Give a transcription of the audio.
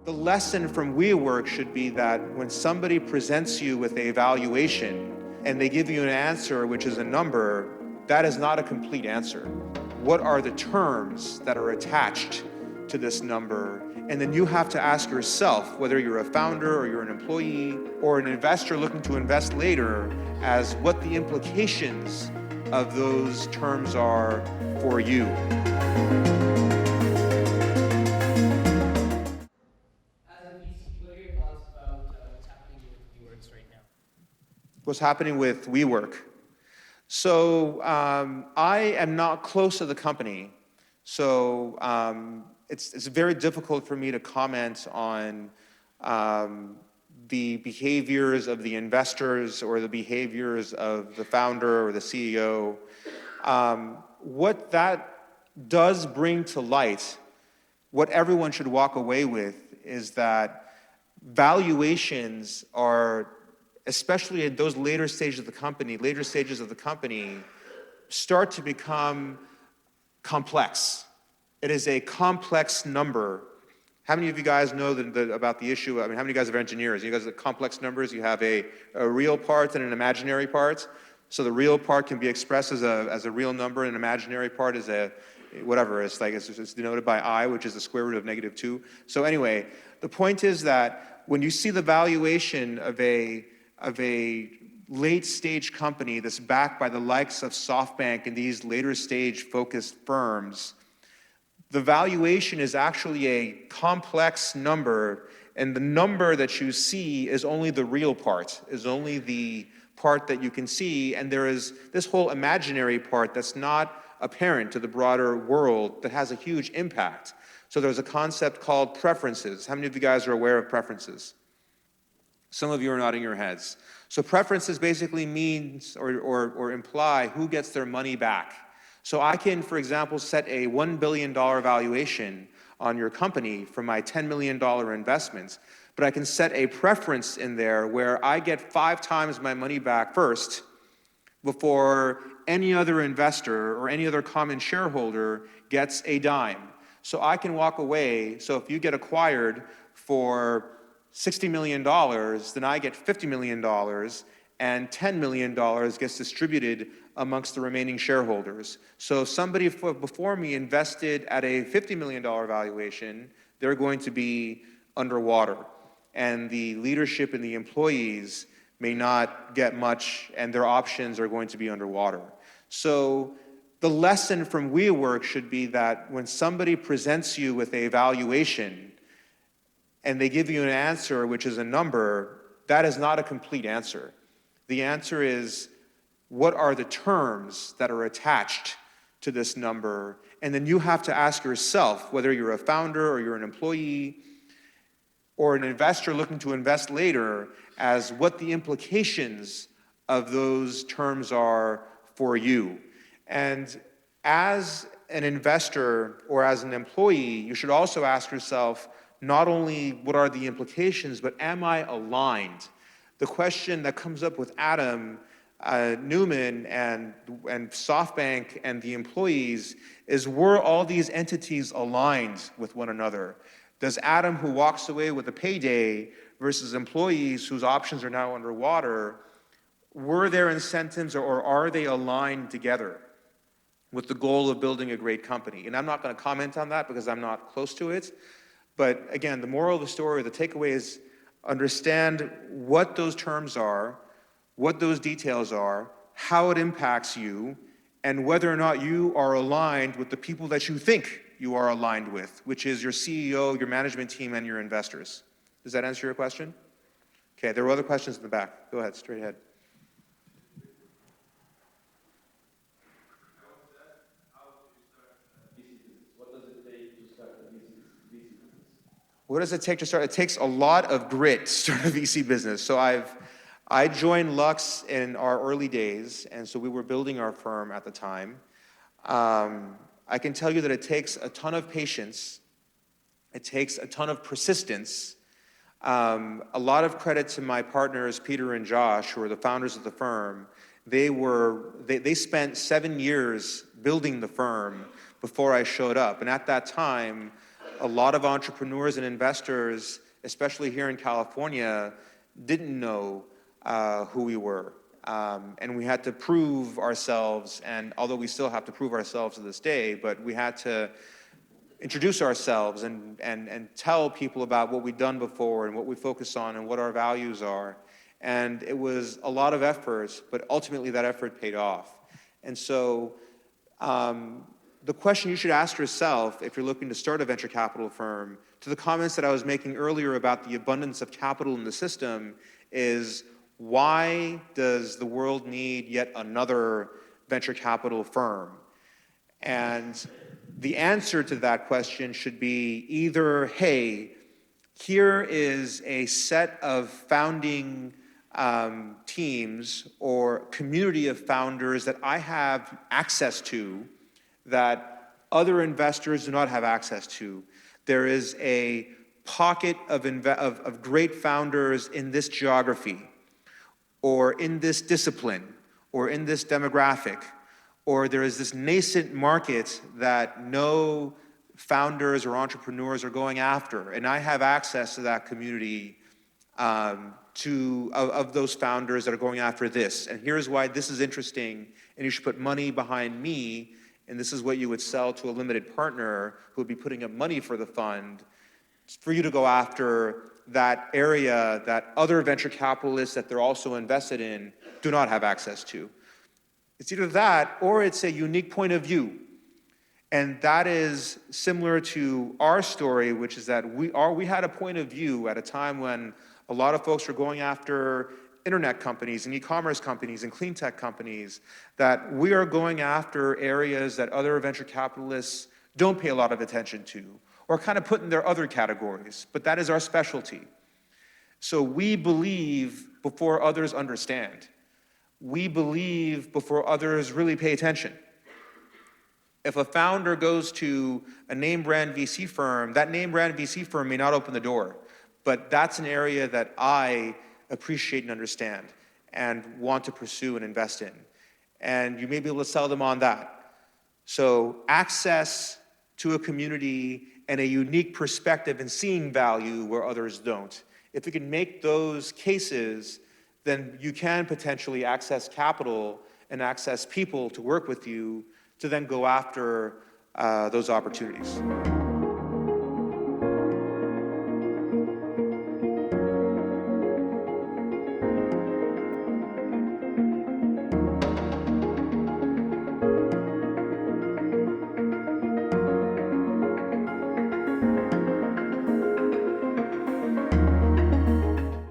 The lesson from WeWork should be that when somebody presents you with a valuation and they give you an answer which is a number, that is not a complete answer. What are the terms that are attached to this number? And then you have to ask yourself, whether you're a founder or you're an employee or an investor looking to invest later, as what the implications of those terms are for you. What's happening with WeWork? So I am not close to the company, so it's very difficult for me to comment on the behaviors of the investors or the behaviors of the founder or the CEO. What that does bring to light, what everyone should walk away with, is that valuations are, especially at those later stages of the company, start to become complex. It is a complex number. How many of you guys know about the issue? I mean, how many of you guys are engineers? You guys are complex numbers. You have a real part and an imaginary part. So the real part can be expressed as a real number, and an imaginary part is a whatever. It's denoted by I, which is the square root of -2. So anyway, the point is that when you see the valuation of a late-stage company that's backed by the likes of SoftBank and these later-stage focused firms, the valuation is actually a complex number, and the number that you see is only the real part, is only the part that you can see, and there is this whole imaginary part that's not apparent to the broader world that has a huge impact. So there's a concept called preferences. How many of you guys are aware of preferences? Some of you are nodding your heads. So preferences basically means or imply who gets their money back. So I can, for example, set a $1 billion valuation on your company for my $10 million investments, but I can set a preference in there where I get 5 times my money back first before any other investor or any other common shareholder gets a dime. So I can walk away. So if you get acquired for $60 million, then I get $50 million, and $10 million gets distributed amongst the remaining shareholders. So if somebody before me invested at a $50 million valuation, they're going to be underwater. And the leadership and the employees may not get much, and their options are going to be underwater. So the lesson from WeWork should be that when somebody presents you with a valuation and they give you an answer which is a number, that is not a complete answer. The answer is, what are the terms that are attached to this number? And then you have to ask yourself, whether you're a founder or you're an employee or an investor looking to invest later, as what the implications of those terms are for you. And as an investor or as an employee, you should also ask yourself, not only what are the implications, but am I aligned? The question that comes up with Adam Newman and SoftBank and the employees is, were all these entities aligned with one another? Does Adam, who walks away with a payday, versus employees whose options are now underwater, were their incentives or are they aligned together with the goal of building a great company? And I'm not going to comment on that because I'm not close to it. But again, the moral of the story, the takeaway is understand what those terms are, what those details are, how it impacts you, and whether or not you are aligned with the people that you think you are aligned with, which is your CEO, your management team, and your investors. Does that answer your question? Okay, there were other questions in the back. Go ahead, straight ahead. What does it take to start? It takes a lot of grit to start a VC business. So I joined Lux in our early days, and so we were building our firm at the time. I can tell you that it takes a ton of patience. It takes a ton of persistence. A lot of credit to my partners, Peter and Josh, who are the founders of the firm. They spent 7 years building the firm before I showed up. And at that time, a lot of entrepreneurs and investors, especially here in California, didn't know who we were. And we had to prove ourselves, and although we still have to prove ourselves to this day, but we had to introduce ourselves and tell people about what we'd done before and what we focus on and what our values are. And it was a lot of effort, but ultimately that effort paid off. And so the question you should ask yourself if you're looking to start a venture capital firm, to the comments that I was making earlier about the abundance of capital in the system, is why does the world need yet another venture capital firm? And the answer to that question should be either, hey, here is a set of founding teams or community of founders that I have access to that other investors do not have access to. There is a pocket of great founders in this geography, or in this discipline, or in this demographic, or there is this nascent market that no founders or entrepreneurs are going after, and I have access to that community of those founders that are going after this. And here's why this is interesting, and you should put money behind me, and this is what you would sell to a limited partner who would be putting up money for the fund, for you to go after that area that other venture capitalists that they're also invested in do not have access to. It's either that, or it's a unique point of view. And that is similar to our story, which is that we had a point of view at a time when a lot of folks were going after internet companies and e-commerce companies and clean tech companies, that we are going after areas that other venture capitalists don't pay a lot of attention to, or kind of put in their other categories, but that is our specialty. So we believe before others understand. We believe before others really pay attention. If a founder goes to a name brand VC firm, that name brand VC firm may not open the door, but that's an area that I appreciate and understand and want to pursue and invest in. And you may be able to sell them on that. So access to a community and a unique perspective and seeing value where others don't. If you can make those cases, then you can potentially access capital and access people to work with you to then go after those opportunities.